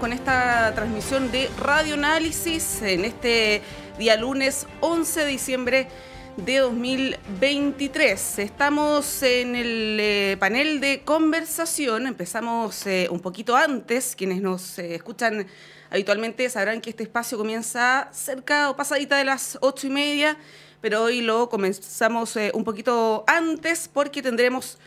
con esta transmisión de Radioanálisis en este día lunes 11 de diciembre de 2023. Estamos en el panel de conversación. Empezamos un poquito antes. Quienes nos escuchan habitualmente sabrán que este espacio comienza cerca o pasadita de las 8:30, pero hoy lo comenzamos un poquito antes porque tendremos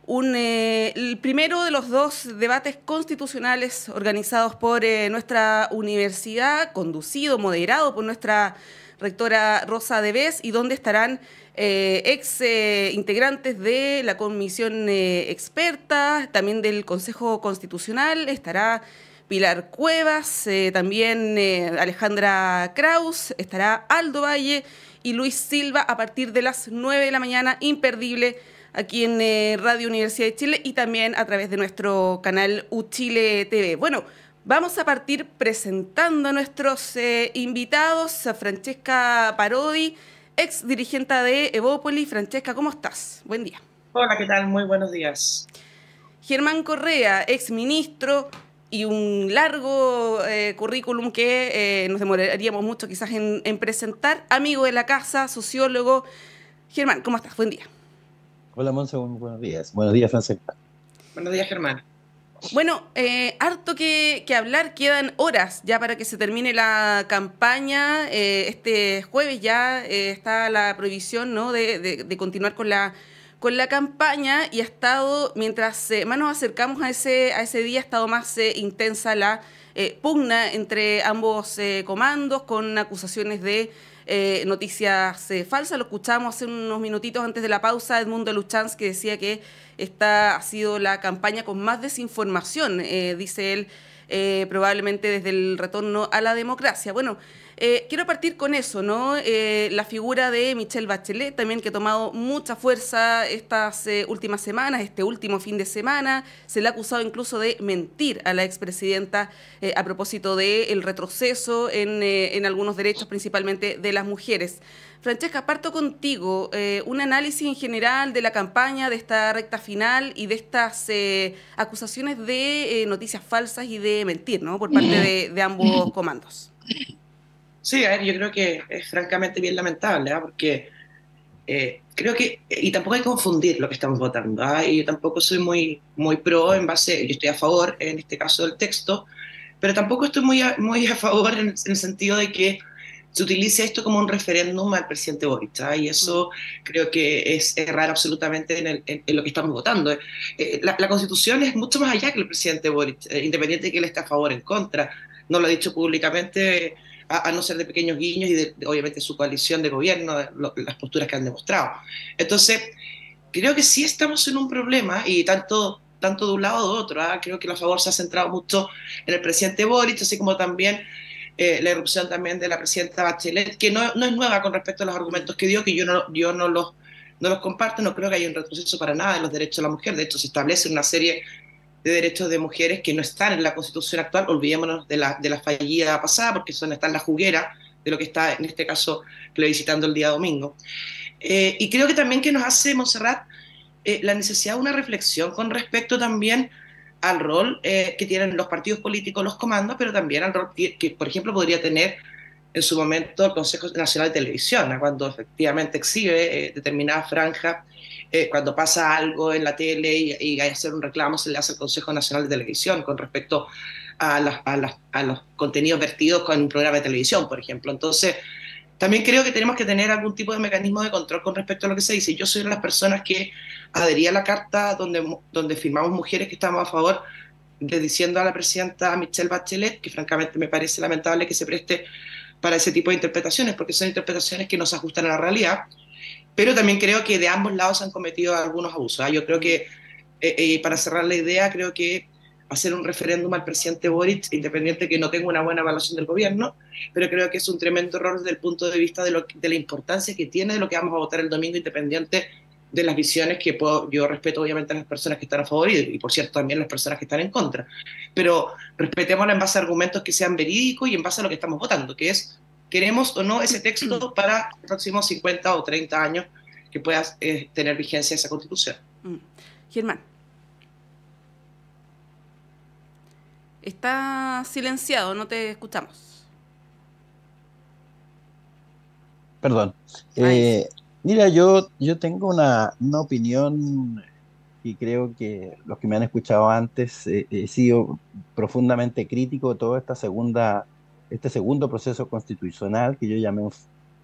el primero de los dos debates constitucionales organizados por nuestra universidad, conducido, moderado por nuestra rectora Rosa Devés, y donde estarán integrantes de la comisión experta, también del Consejo Constitucional. Estará Pilar Cuevas, también Alejandra Kraus, estará Aldo Valle y Luis Silva a partir de las 9 de la mañana, imperdible, aquí en Radio Universidad de Chile y también a través de nuestro canal UChile TV. Bueno, vamos a partir presentando a nuestros invitados, a Francesca Parodi, ex dirigente de Evópoli. Francesca, ¿cómo estás? Buen día. Hola, ¿qué tal? Muy buenos días. Germán Correa, ex ministro, y un largo currículum que nos demoraríamos mucho quizás en presentar, amigo de la casa, sociólogo. Germán, ¿cómo estás? Buen día. Hola, Monse, muy buenos días. Buenos días, Francesca. Buenos días, Germán. Bueno, harto que hablar, quedan horas ya para que se termine la campaña. Este jueves ya está la prohibición, ¿no?, de continuar con la campaña, y ha estado, mientras más nos acercamos a ese día, ha estado más intensa la pugna entre ambos comandos, con acusaciones de noticias falsas. Lo escuchamos hace unos minutitos antes de la pausa, Edmundo Luchans, que decía que esta ha sido la campaña con más desinformación, dice él, probablemente desde el retorno a la democracia. Bueno, quiero partir con eso, ¿no? La figura de Michelle Bachelet, también, que ha tomado mucha fuerza estas últimas semanas, este último fin de semana. Se le ha acusado incluso de mentir a la expresidenta a propósito del retroceso en algunos derechos, principalmente de las mujeres. Francesca, parto contigo. Un análisis en general de la campaña, de esta recta final y de estas acusaciones de noticias falsas y de mentir, ¿no?, por parte de ambos comandos. Sí, a ver, yo creo que es francamente bien lamentable, ¿eh? Porque creo que, y tampoco hay que confundir lo que estamos votando, ¿eh? Y yo tampoco soy muy pro yo estoy a favor en este caso del texto, pero tampoco estoy muy a favor en el sentido de que se utilice esto como un referéndum al presidente Boric, ¿eh? Y eso creo que es errar absolutamente en lo que estamos votando. La Constitución es mucho más allá que el presidente Boric, independiente de que él esté a favor o en contra. No lo ha dicho públicamente, a no ser de pequeños guiños y obviamente su coalición de gobierno, las posturas que han demostrado. Entonces, creo que sí estamos en un problema, y tanto de un lado o de otro, ¿eh? Creo que la favor se ha centrado mucho en el presidente Boric, así como también la irrupción también de la presidenta Bachelet, que no es nueva con respecto a los argumentos que dio, que yo no los comparto. No creo que haya un retroceso para nada en los derechos de la mujer. De hecho, se establece una serie de derechos de mujeres que no están en la Constitución actual. Olvidémonos de la fallida pasada, porque eso no está en la juguera de lo que está, en este caso, plebiscitando el día domingo. Y creo que también que nos hace, Montserrat, la necesidad de una reflexión con respecto también al rol que tienen los partidos políticos, los comandos, pero también al rol que, por ejemplo, podría tener en su momento el Consejo Nacional de Televisión, ¿no?, cuando efectivamente exhibe determinadas franjas. Cuando pasa algo en la tele y hay que hacer un reclamo, se le hace al Consejo Nacional de Televisión con respecto a los contenidos vertidos con un programa de televisión, por ejemplo. Entonces, también creo que tenemos que tener algún tipo de mecanismo de control con respecto a lo que se dice. Yo soy una de las personas que adhería a la carta donde firmamos mujeres que estamos a favor de, diciendo a la presidenta Michelle Bachelet, que francamente me parece lamentable que se preste para ese tipo de interpretaciones, porque son interpretaciones que no se ajustan a la realidad. Pero también creo que de ambos lados se han cometido algunos abusos, ¿eh? Yo creo que, para cerrar la idea, creo que hacer un referéndum al presidente Boric, independiente que no tenga una buena evaluación del gobierno, pero creo que es un tremendo error desde el punto de vista de la importancia que tiene de lo que vamos a votar el domingo, independiente de las visiones que yo respeto obviamente a las personas que están a favor y por cierto también las personas que están en contra, pero respetémosla en base a argumentos que sean verídicos y en base a lo que estamos votando, que es: ¿queremos o no ese texto para los próximos 50 o 30 años que pueda tener vigencia esa Constitución? Germán. Está silenciado, no te escuchamos. Perdón. Ahí sí. Mira, yo tengo una opinión y creo que los que me han escuchado antes, he sido profundamente crítico de todo este segundo proceso constitucional que yo llamé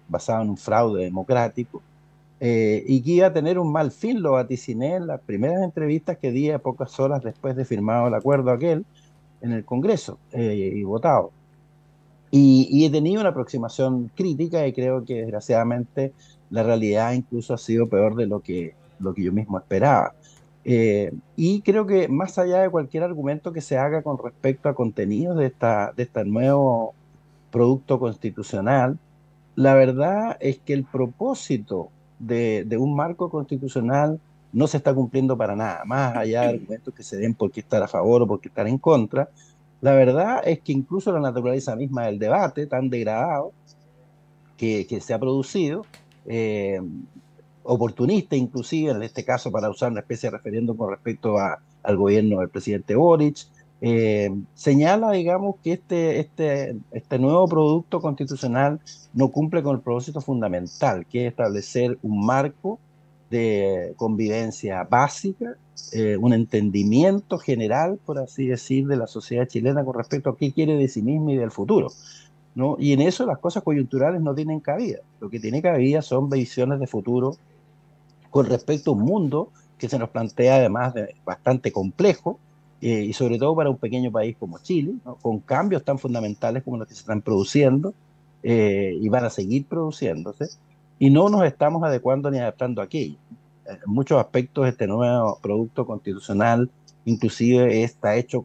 basado en un fraude democrático, y que iba a tener un mal fin, lo vaticiné en las primeras entrevistas que di a pocas horas después de firmado el acuerdo aquel en el Congreso, y votado. Y he tenido una aproximación crítica y creo que desgraciadamente la realidad incluso ha sido peor de lo que yo mismo esperaba. Y creo que más allá de cualquier argumento que se haga con respecto a contenidos de este nuevo producto constitucional, la verdad es que el propósito de un marco constitucional no se está cumpliendo para nada, más allá de argumentos que se den por qué estar a favor o por qué estar en contra. La verdad es que incluso la naturaleza misma del debate, tan degradado que se ha producido, eh, oportunista inclusive, en este caso para usar una especie de referéndum con respecto al gobierno del presidente Boric, señala, digamos, que este nuevo producto constitucional no cumple con el propósito fundamental, que es establecer un marco de convivencia básica, un entendimiento general, por así decir, de la sociedad chilena con respecto a qué quiere de sí misma y del futuro, ¿no? Y en eso las cosas coyunturales no tienen cabida. Lo que tiene cabida son visiones de futuro con respecto a un mundo que se nos plantea además de bastante complejo, y sobre todo para un pequeño país como Chile, ¿no? Con cambios tan fundamentales como los que se están produciendo, y van a seguir produciéndose, y no nos estamos adecuando ni adaptando a aquello. En muchos aspectos este nuevo producto constitucional inclusive está hecho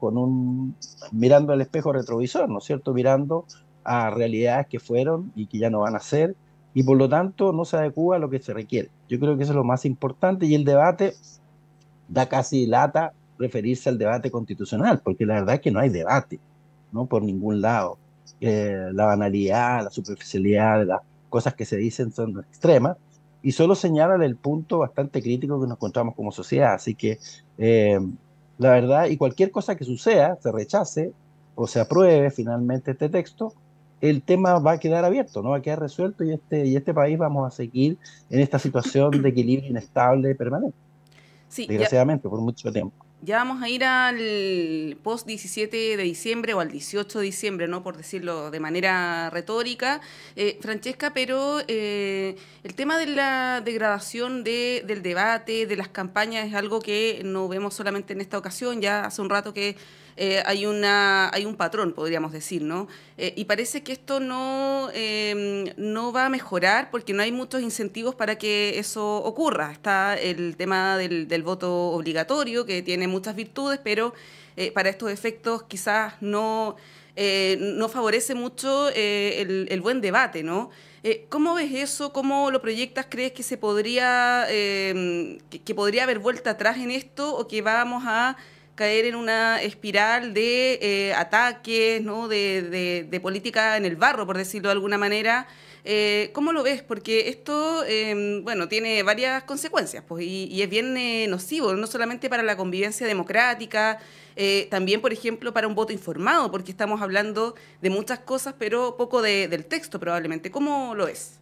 mirando al espejo retrovisor, ¿no es cierto? Mirando a realidades que fueron y que ya no van a ser, y por lo tanto no se adecua a lo que se requiere. Yo creo que eso es lo más importante, y el debate da casi lata referirse al debate constitucional, porque la verdad es que no hay debate, ¿no? Por ningún lado. La banalidad, la superficialidad de las cosas que se dicen son extremas, y solo señalan el punto bastante crítico que nos encontramos como sociedad. Así que la verdad, y cualquier cosa que suceda, se rechace o se apruebe finalmente este texto, el tema va a quedar abierto, no va a quedar resuelto, y este país vamos a seguir en esta situación de equilibrio inestable permanente, Sí, ya, desgraciadamente, por mucho tiempo. ya vamos a ir al post 17 de diciembre o al 18 de diciembre, ¿no? Por decirlo de manera retórica, Francesca, pero el tema de la degradación del debate, de las campañas, es algo que no vemos solamente en esta ocasión. Ya hace un rato que hay un patrón, podríamos decir, ¿no? Y parece que esto no va a mejorar porque no hay muchos incentivos para que eso ocurra. Está el tema del voto obligatorio, que tiene muchas virtudes, pero para estos efectos quizás no favorece mucho el buen debate, ¿no? ¿Cómo ves eso? ¿Cómo lo proyectas? ¿Crees que que podría haber vuelta atrás en esto, o que vamos a caer en una espiral de ataques, ¿no? De política en el barro, por decirlo de alguna manera? ¿Cómo lo ves? Porque esto, bueno, tiene varias consecuencias, pues, y es bien nocivo, no solamente para la convivencia democrática, también, por ejemplo, para un voto informado, porque estamos hablando de muchas cosas, pero poco del texto probablemente. ¿Cómo lo ves?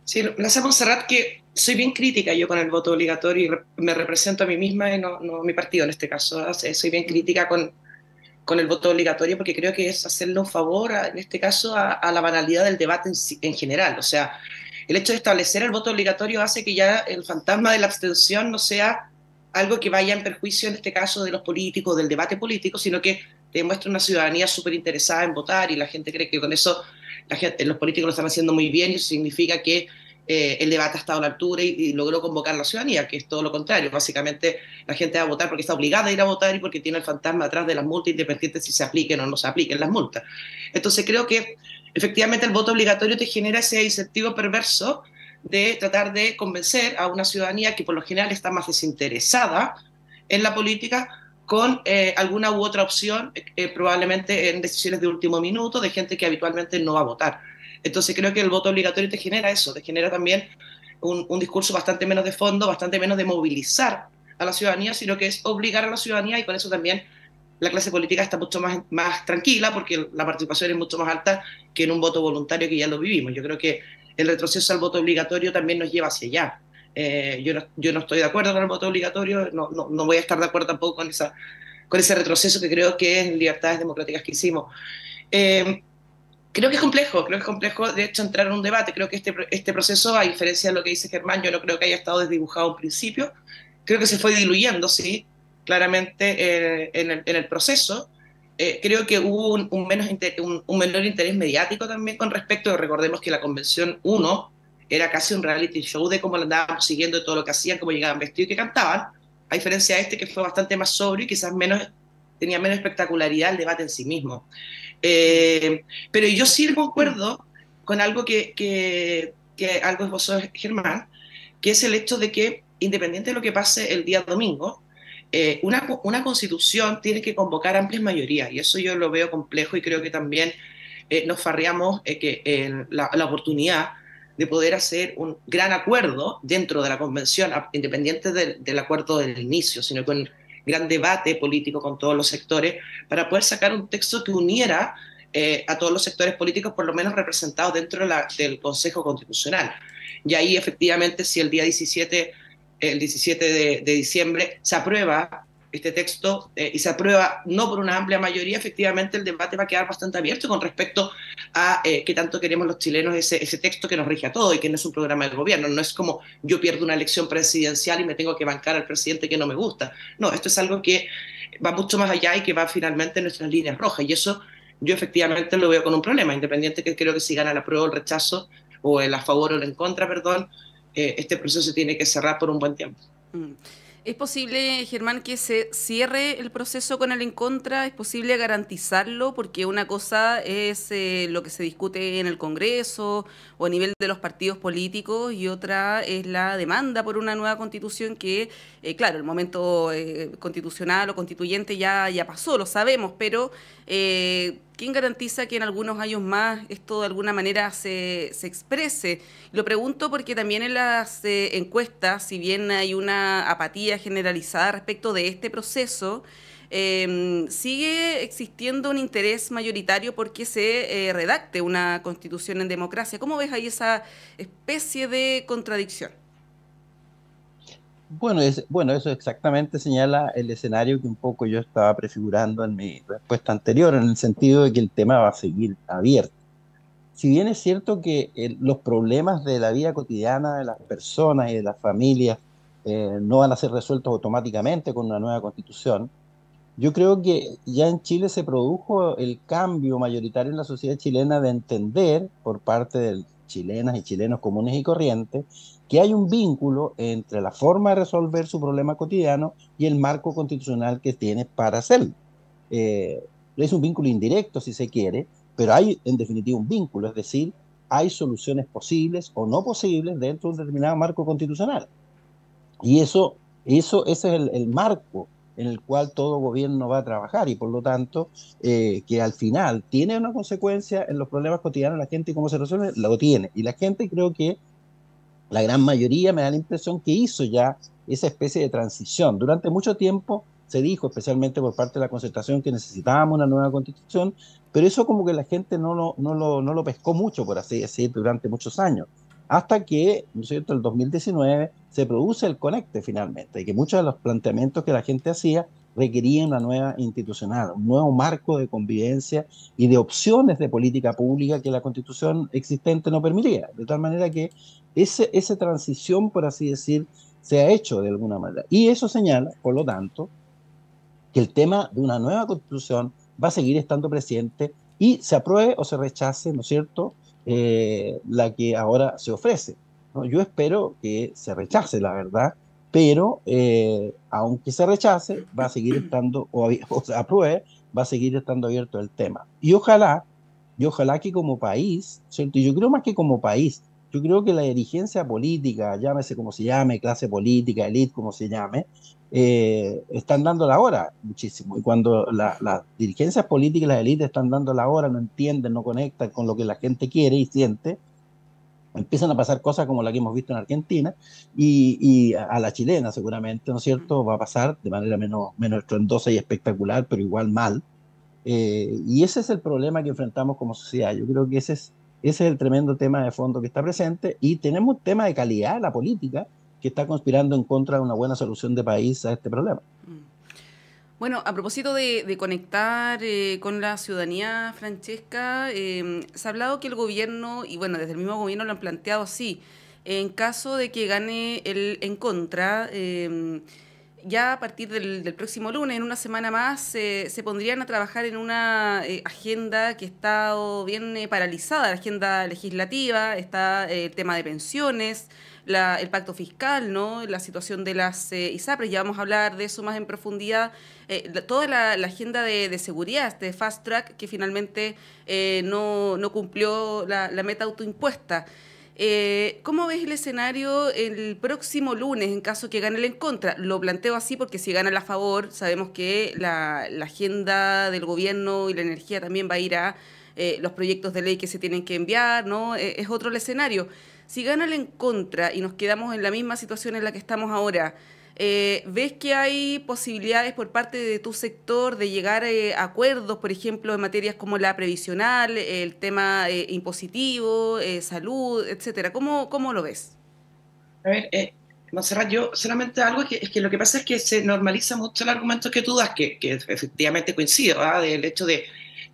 Sí, la sé, Montserrat, que soy bien crítica yo con el voto obligatorio, y me represento a mí misma y no a mi partido en este caso. Soy bien crítica con el voto obligatorio, porque creo que es hacerle un favor, en este caso, a la banalidad del debate en general. O sea, el hecho de establecer el voto obligatorio hace que ya el fantasma de la abstención no sea algo que vaya en perjuicio, en este caso, de los políticos, del debate político, sino que demuestra una ciudadanía súper interesada en votar, y la gente cree que con eso los políticos lo están haciendo muy bien, y eso significa que el debate ha estado a la altura y logró convocar a la ciudadanía, que es todo lo contrario. Básicamente la gente va a votar porque está obligada a ir a votar y porque tiene el fantasma atrás de las multas, independiente si se apliquen o no se apliquen las multas. Entonces creo que efectivamente el voto obligatorio te genera ese incentivo perverso de tratar de convencer a una ciudadanía que por lo general está más desinteresada en la política, con alguna u otra opción, probablemente en decisiones de último minuto, de gente que habitualmente no va a votar. Entonces creo que el voto obligatorio te genera eso, te genera también un discurso bastante menos de fondo, bastante menos de movilizar a la ciudadanía, sino que es obligar a la ciudadanía, y con eso también la clase política está mucho más tranquila porque la participación es mucho más alta que en un voto voluntario que ya lo vivimos. Yo creo que el retroceso al voto obligatorio también nos lleva hacia allá. Yo no estoy de acuerdo con el voto obligatorio, no voy a estar de acuerdo tampoco con ese retroceso que creo que es en libertades democráticas que hicimos. Eh, creo que es complejo, de hecho, entrar en un debate. Creo que este proceso, a diferencia de lo que dice Germán, yo no creo que haya estado desdibujado en principio. Creo que se fue diluyendo, sí, claramente en el proceso. Creo que hubo un menor interés mediático también con respecto, recordemos que la Convención 1 era casi un reality show de cómo lo andábamos siguiendo, de todo lo que hacían, cómo llegaban vestidos y que cantaban, a diferencia de este que fue bastante más sobrio y quizás tenía menos espectacularidad el debate en sí mismo. Pero yo sí concuerdo con algo que algo esbozó Germán, que es el hecho de que, independiente de lo que pase el día domingo, una constitución tiene que convocar amplias mayorías, y eso yo lo veo complejo, y creo que también nos farreamos la oportunidad de poder hacer un gran acuerdo dentro de la convención, independiente del acuerdo del inicio, sino con gran debate político con todos los sectores, para poder sacar un texto que uniera a todos los sectores políticos, por lo menos representados dentro del Consejo Constitucional. Y ahí, efectivamente, si el 17 de diciembre se aprueba este texto y se aprueba no por una amplia mayoría, efectivamente el debate va a quedar bastante abierto con respecto a qué tanto queremos los chilenos ese texto que nos rige a todos y que no es un programa del gobierno. No es como yo pierdo una elección presidencial y me tengo que bancar al presidente que no me gusta. No, esto es algo que va mucho más allá y que va finalmente en nuestras líneas rojas, y eso yo efectivamente lo veo con un problema, independiente que creo que si gana la prueba o el rechazo, o el a favor o el en contra, perdón, este proceso tiene que cerrar por un buen tiempo. ¿Es posible, Germán, que se cierre el proceso con el en contra? ¿Es posible garantizarlo? Porque una cosa es lo que se discute en el Congreso o a nivel de los partidos políticos, y otra es la demanda por una nueva constitución que, claro, el momento constitucional o constituyente ya pasó, lo sabemos, pero ¿quién garantiza que en algunos años más esto de alguna manera se exprese? Lo pregunto porque también en las encuestas, si bien hay una apatía generalizada respecto de este proceso, sigue existiendo un interés mayoritario porque se redacte una constitución en democracia. ¿Cómo ves ahí esa especie de contradicción? Bueno, eso exactamente señala el escenario que un poco yo estaba prefigurando en mi respuesta anterior, en el sentido de que el tema va a seguir abierto. Si bien es cierto que los problemas de la vida cotidiana de las personas y de las familias no van a ser resueltos automáticamente con una nueva constitución, yo creo que ya en Chile se produjo el cambio mayoritario en la sociedad chilena de entender por parte de chilenas y chilenos comunes y corrientes que hay un vínculo entre la forma de resolver su problema cotidiano y el marco constitucional que tiene para hacerlo. Eh, es un vínculo indirecto, si se quiere, pero hay en definitiva un vínculo, es decir, hay soluciones posibles o no posibles dentro de un determinado marco constitucional. Y ese es el marco en el cual todo gobierno va a trabajar, y por lo tanto, que al final tiene una consecuencia en los problemas cotidianos de la gente y cómo se resuelve, lo tiene. Y la gente, creo que la gran mayoría, me da la impresión que hizo ya esa especie de transición. Durante mucho tiempo se dijo, especialmente por parte de la concertación, que necesitábamos una nueva constitución, pero eso como que la gente no lo pescó mucho, por así decir, durante muchos años. Hasta que, ¿no es cierto?, el 2019 se produce el conecte finalmente, y que muchos de los planteamientos que la gente hacía requerían una nueva institucional, un nuevo marco de convivencia y de opciones de política pública que la constitución existente no permitía. De tal manera que esa transición, por así decir, se ha hecho de alguna manera. Y eso señala, por lo tanto, que el tema de una nueva constitución va a seguir estando presente, y se apruebe o se rechace, ¿no es cierto?, la que ahora se ofrece, ¿no? Yo espero que se rechace, la verdad, pero aunque se rechace, va a seguir estando, o se apruebe, va a seguir estando abierto el tema. Y ojalá que como país, ¿cierto? Y yo creo más que como país, yo creo que la dirigencia política, llámese como se llame, clase política, élite, como se llame, están dando la hora muchísimo. Y cuando las dirigencias políticas y las élites están dando la hora, no entienden, no conectan con lo que la gente quiere y siente, empiezan a pasar cosas como la que hemos visto en Argentina y a la chilena seguramente, ¿no es cierto? Va a pasar de manera menos estruendosa y espectacular, pero igual mal. Y ese es el problema que enfrentamos como sociedad. Yo creo que ese es el tremendo tema de fondo que está presente y tenemos un tema de calidad de la política que está conspirando en contra de una buena solución de país a este problema. Bueno, a propósito de conectar con la ciudadanía, Francesca, se ha hablado que el gobierno, y bueno, desde el mismo gobierno lo han planteado así, en caso de que gane el en contra, ya a partir del próximo lunes, en una semana más, se pondrían a trabajar en una agenda que está bien paralizada, la agenda legislativa, está el tema de pensiones, el pacto fiscal, ¿no? La situación de las ISAPRES, ya vamos a hablar de eso más en profundidad, toda la agenda de seguridad, este fast track que finalmente no cumplió la meta autoimpuesta. ¿Cómo ves el escenario el próximo lunes en caso que gane el en contra? Lo planteo así porque si gana el a favor, sabemos que la agenda del gobierno y la energía también va a ir a los proyectos de ley que se tienen que enviar, ¿no? Es otro el escenario. Si gana el en contra y nos quedamos en la misma situación en la que estamos ahora, ¿ves que hay posibilidades por parte de tu sector de llegar a acuerdos, por ejemplo, en materias como la previsional, el tema impositivo, salud, etcétera? ¿Cómo lo ves? A ver, Montserrat, yo solamente algo es que lo que pasa es que se normaliza mucho el argumento que tú das, que efectivamente coincido, ¿ah? Del hecho de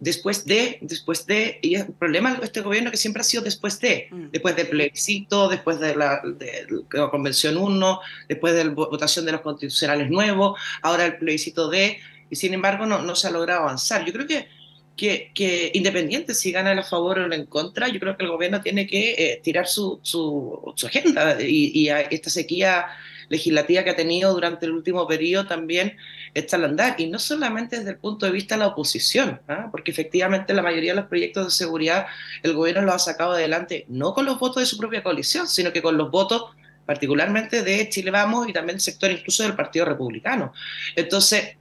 y el problema de este gobierno que siempre ha sido después del plebiscito, después de la Convención 1, después de la votación de los constitucionales nuevos, ahora el plebiscito y sin embargo no se ha logrado avanzar. Yo creo que independiente si gana el a favor o el en contra, yo creo que el gobierno tiene que tirar su agenda y a esta sequía legislativa que ha tenido durante el último periodo también está al andar, y no solamente desde el punto de vista de la oposición, ¿ah? Porque efectivamente la mayoría de los proyectos de seguridad el gobierno los ha sacado adelante no con los votos de su propia coalición, sino que con los votos particularmente de Chile Vamos y también el sector incluso del Partido Republicano. Entonces,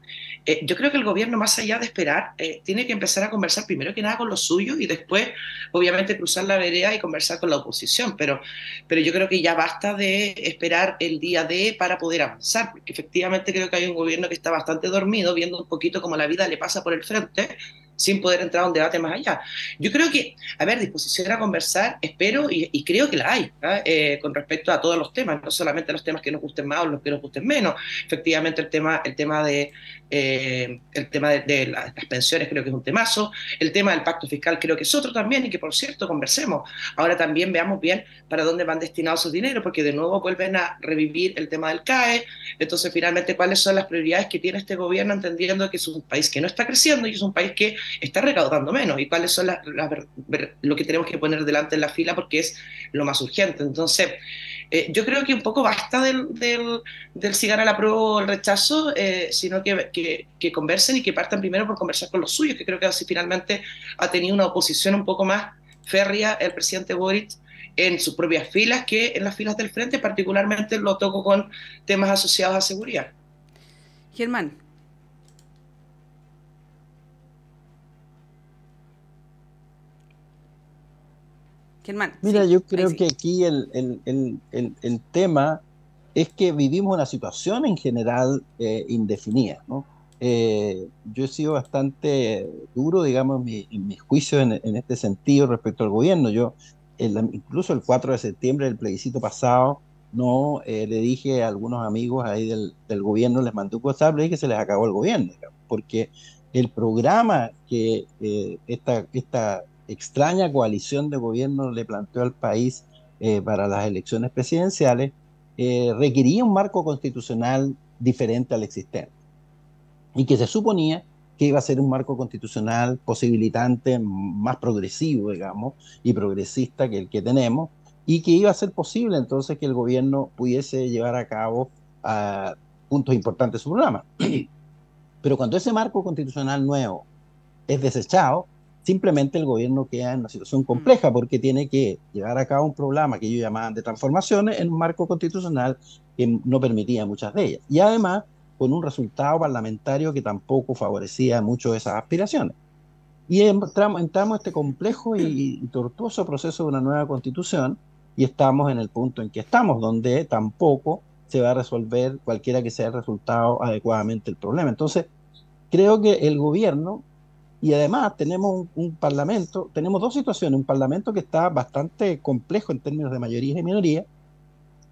yo creo que el gobierno, más allá de esperar, tiene que empezar a conversar primero que nada con los suyos y después, obviamente, cruzar la vereda y conversar con la oposición. Pero yo creo que ya basta de esperar el día D para poder avanzar, porque efectivamente creo que hay un gobierno que está bastante dormido, viendo un poquito cómo la vida le pasa por el frente, sin poder entrar a un debate más allá. Yo creo que, a ver, disposición a conversar, espero y creo que la hay, ¿eh? Con respecto a todos los temas, no solamente los temas que nos gusten más o los que nos gusten menos. Efectivamente, el tema de las pensiones creo que es un temazo, el tema del pacto fiscal creo que es otro también, y que por cierto conversemos. Ahora también veamos bien para dónde van destinados esos dineros, porque de nuevo vuelven a revivir el tema del CAE. Entonces finalmente cuáles son las prioridades que tiene este gobierno, entendiendo que es un país que no está creciendo y es un país que está recaudando menos, y cuáles son lo que tenemos que poner delante en la fila porque es lo más urgente. Entonces yo creo que un poco basta del si gana la prueba o el rechazo, sino que conversen y que partan primero por conversar con los suyos, que creo que así finalmente ha tenido una oposición un poco más férrea el presidente Boric en sus propias filas que en las filas del frente, particularmente lo toco con temas asociados a seguridad. Germán. Germán. Mira, Sí, yo creo sí. que aquí el tema es que vivimos una situación en general indefinida, ¿no? Yo he sido bastante duro, digamos, en mis juicios en este sentido respecto al gobierno. Incluso el 4 de septiembre del plebiscito pasado, no le dije a algunos amigos ahí del gobierno, les mandé un WhatsApp, le dije que se les acabó el gobierno, digamos, porque el programa que esta extraña coalición de gobierno le planteó al país para las elecciones presidenciales requería un marco constitucional diferente al existente y que se suponía que iba a ser un marco constitucional posibilitante, más progresivo, digamos, y progresista que el que tenemos, y que iba a ser posible entonces que el gobierno pudiese llevar a cabo puntos importantes de su programa. Pero cuando ese marco constitucional nuevo es desechado, simplemente el gobierno queda en una situación compleja porque tiene que llevar a cabo un programa que ellos llamaban de transformaciones en un marco constitucional que no permitía muchas de ellas. Y además, con un resultado parlamentario que tampoco favorecía mucho esas aspiraciones. Y entramos en este complejo y tortuoso proceso de una nueva constitución y estamos en el punto en que estamos, donde tampoco se va a resolver cualquiera que sea el resultado adecuadamente el problema. Entonces, creo que el gobierno, y además tenemos un parlamento, tenemos dos situaciones, un parlamento que está bastante complejo en términos de mayoría y minoría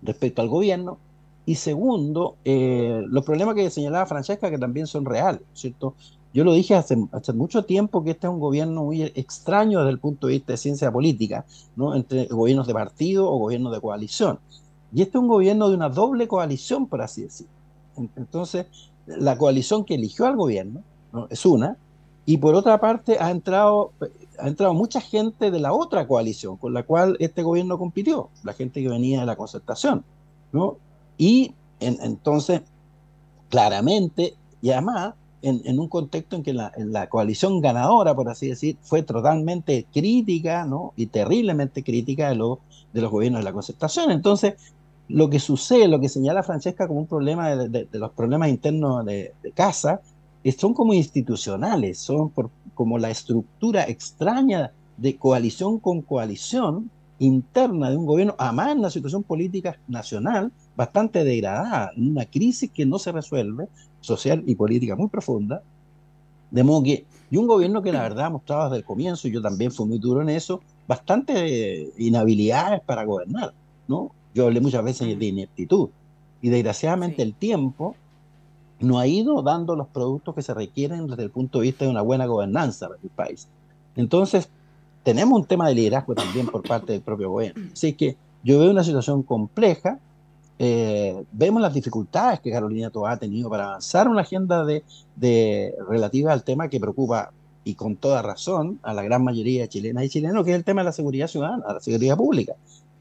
respecto al gobierno, y segundo, los problemas que señalaba Francesca, que también son reales, ¿cierto? Yo lo dije hace mucho tiempo que este es un gobierno muy extraño desde el punto de vista de ciencia política, ¿no? Entre gobiernos de partido o gobiernos de coalición. Y este es un gobierno de una doble coalición, por así decirlo. Entonces, la coalición que eligió al gobierno, ¿no? Es una, y por otra parte ha entrado mucha gente de la otra coalición con la cual este gobierno compitió, la gente que venía de la concertación, ¿no? Y entonces, claramente, y además, en un contexto en que en la coalición ganadora, por así decir, fue totalmente crítica, ¿no? Y terriblemente crítica de los gobiernos de la concertación. Entonces, lo que sucede, lo que señala Francesca como un problema de los problemas internos de casa, son como institucionales, son como la estructura extraña de coalición con coalición interna de un gobierno, además en una situación política nacional bastante degradada, en una crisis que no se resuelve, social y política muy profunda, de modo que, y un gobierno que la verdad ha mostrado desde el comienzo, y yo también fui muy duro en eso, bastante inhabilidades para gobernar, ¿no? Yo hablé muchas veces de ineptitud, y desgraciadamente el tiempo no ha ido dando los productos que se requieren desde el punto de vista de una buena gobernanza para el país. Entonces, tenemos un tema de liderazgo también por parte del propio gobierno. Así que yo veo una situación compleja, vemos las dificultades que Carolina Toá ha tenido para avanzar una agenda relativa al tema que preocupa, y con toda razón, a la gran mayoría de chilenas y chilenos, que es el tema de la seguridad ciudadana, la seguridad pública,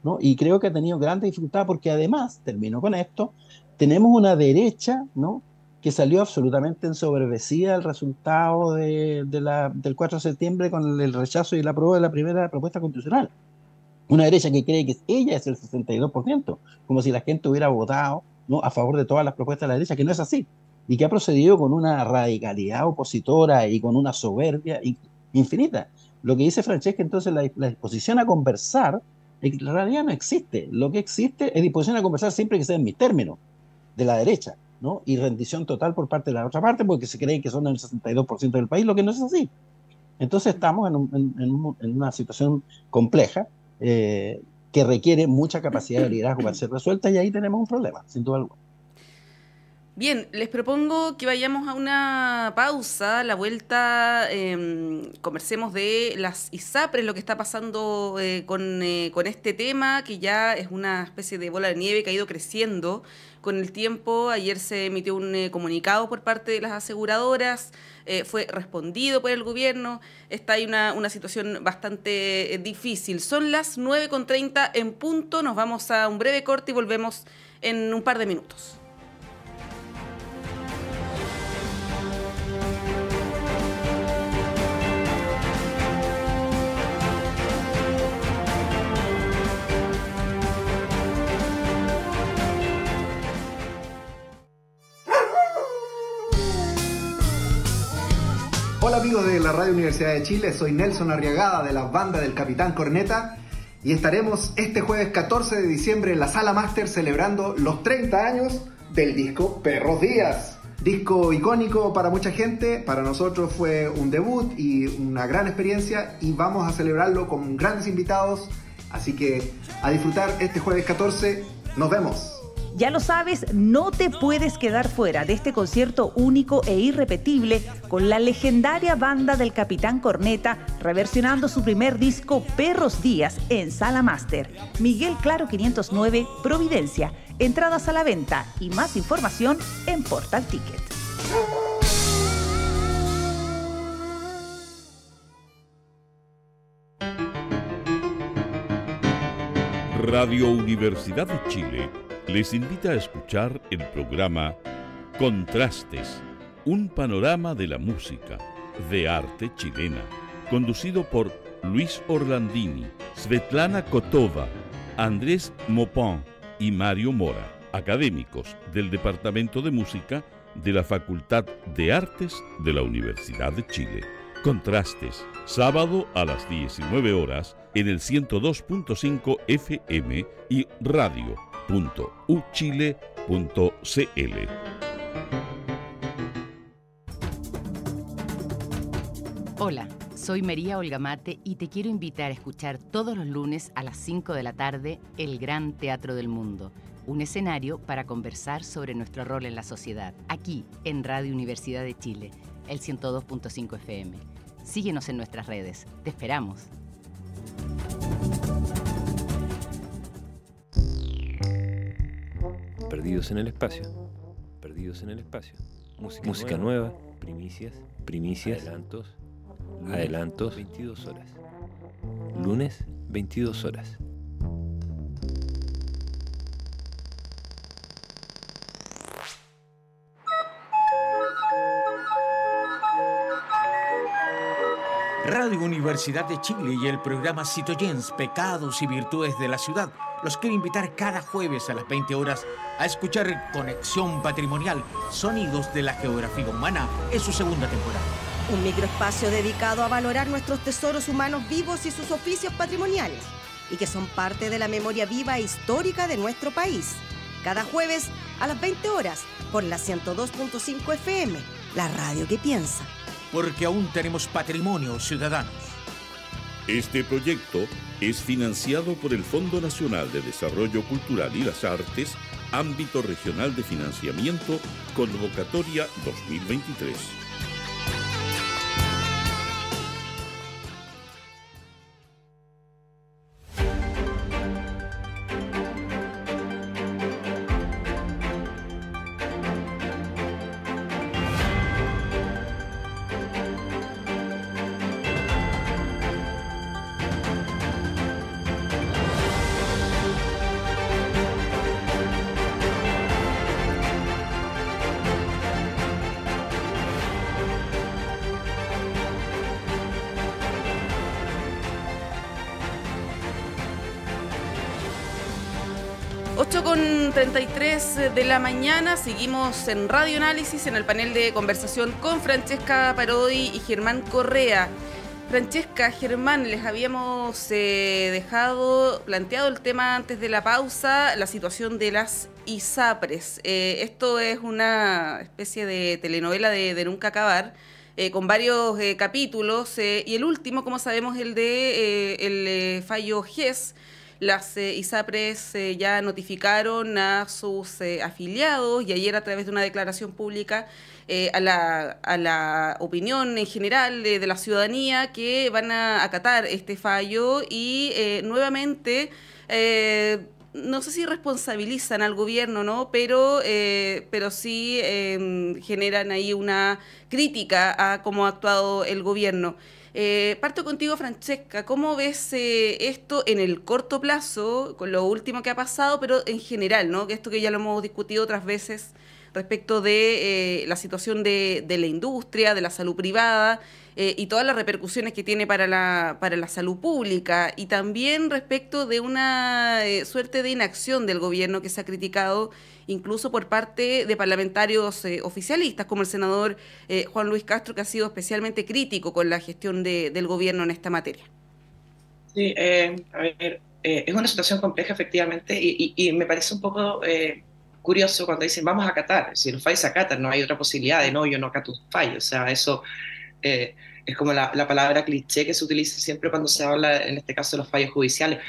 ¿no? Y creo que ha tenido grandes dificultades porque además, termino con esto, tenemos una derecha, ¿no?, que salió absolutamente ensoberbecida del resultado del 4 de septiembre con el rechazo y la apruebo de la primera propuesta constitucional. Una derecha que cree que ella es el 62%, como si la gente hubiera votado, ¿no?, a favor de todas las propuestas de la derecha, que no es así, y que ha procedido con una radicalidad opositora y con una soberbia infinita. Lo que dice Francesca, entonces, la disposición a conversar, en realidad no existe. Lo que existe es disposición a conversar siempre que sea en mis términos, de la derecha, ¿no? Y rendición total por parte de la otra parte, porque se cree que son el 62% del país, lo que no es así. Entonces estamos en una situación compleja, que requiere mucha capacidad de liderazgo para ser resuelta, y ahí tenemos un problema, sin duda alguna. Bien, les propongo que vayamos a una pausa. A la vuelta conversemos de las ISAPRES, lo que está pasando con este tema, que ya es una especie de bola de nieve que ha ido creciendo con el tiempo. Ayer se emitió un comunicado por parte de las aseguradoras, fue respondido por el gobierno. Está ahí una situación bastante difícil. Son las 9:30 en punto, nos vamos a un breve corte y volvemos en un par de minutos. Hola amigos de la Radio Universidad de Chile, soy Nelson Arriagada de la banda del Capitán Corneta y estaremos este jueves 14 de diciembre en la Sala Máster celebrando los 30 años del disco Perros Días. Disco icónico para mucha gente, para nosotros fue un debut y una gran experiencia y vamos a celebrarlo con grandes invitados, así que a disfrutar este jueves 14, nos vemos. Ya lo sabes, no te puedes quedar fuera de este concierto único e irrepetible con la legendaria banda del Capitán Corneta reversionando su primer disco Perros Días en Sala Máster. Miguel Claro 509, Providencia. Entradas a la venta y más información en Portal Ticket. Radio Universidad de Chile les invita a escuchar el programa Contrastes, un panorama de la música, de arte chilena, conducido por Luis Orlandini, Svetlana Kotova, Andrés Mopin y Mario Mora, académicos del Departamento de Música de la Facultad de Artes de la Universidad de Chile. Contrastes, sábado a las 19 horas en el 102.5 FM y radio.uchile.cl. Hola, soy María Olga Mate y te quiero invitar a escuchar todos los lunes a las 5 de la tarde El Gran Teatro del Mundo, un escenario para conversar sobre nuestro rol en la sociedad, aquí en Radio Universidad de Chile, el 102.5 FM. Síguenos en nuestras redes, te esperamos. Perdidos en el espacio. Perdidos en el espacio. Música nueva, primicias, adelantos, 22 horas. Lunes, 22 horas. Radio Universidad de Chile y el programa Citoyens, Pecados y Virtudes de la Ciudad, los quiero invitar cada jueves a las 20 horas a escuchar Conexión Patrimonial, Sonidos de la Geografía Humana, en su segunda temporada. Un microespacio dedicado a valorar nuestros tesoros humanos vivos y sus oficios patrimoniales, y que son parte de la memoria viva e histórica de nuestro país. Cada jueves a las 20 horas por la 102.5 FM, la radio que piensa. Porque aún tenemos patrimonio, ciudadanos. Este proyecto es financiado por el Fondo Nacional de Desarrollo Cultural y las Artes, Ámbito Regional de Financiamiento, Convocatoria 2023. Con 33 de la mañana, seguimos en Radio Análisis en el panel de conversación con Francesca Parodi y Germán Correa. Francesca, Germán, les habíamos planteado el tema antes de la pausa, la situación de las ISAPRES. Esto es una especie de telenovela de nunca acabar, con varios capítulos, y el último, como sabemos, el de el fallo GES. Las ISAPRES ya notificaron a sus afiliados y ayer a través de una declaración pública a la opinión en general de la ciudadanía que van a acatar este fallo y nuevamente no sé si responsabilizan al gobierno, ¿no? Pero sí generan ahí una crítica a cómo ha actuado el gobierno. Parto contigo, Francesca. ¿Cómo ves esto en el corto plazo, con lo último que ha pasado, pero en general, ¿no? Que esto que ya lo hemos discutido otras veces respecto de la situación de la industria, de la salud privada y todas las repercusiones que tiene para la salud pública, y también respecto de una suerte de inacción del gobierno que se ha criticado incluso por parte de parlamentarios oficialistas, como el senador Juan Luis Castro, que ha sido especialmente crítico con la gestión del gobierno en esta materia. Sí, a ver, es una situación compleja efectivamente y me parece un poco curioso cuando dicen vamos a acatar. Si los fallos se acatan, no hay otra posibilidad de no, yo no acato un fallo. O sea, eso es como la palabra cliché que se utiliza siempre cuando se habla, en este caso, de los fallos judiciales.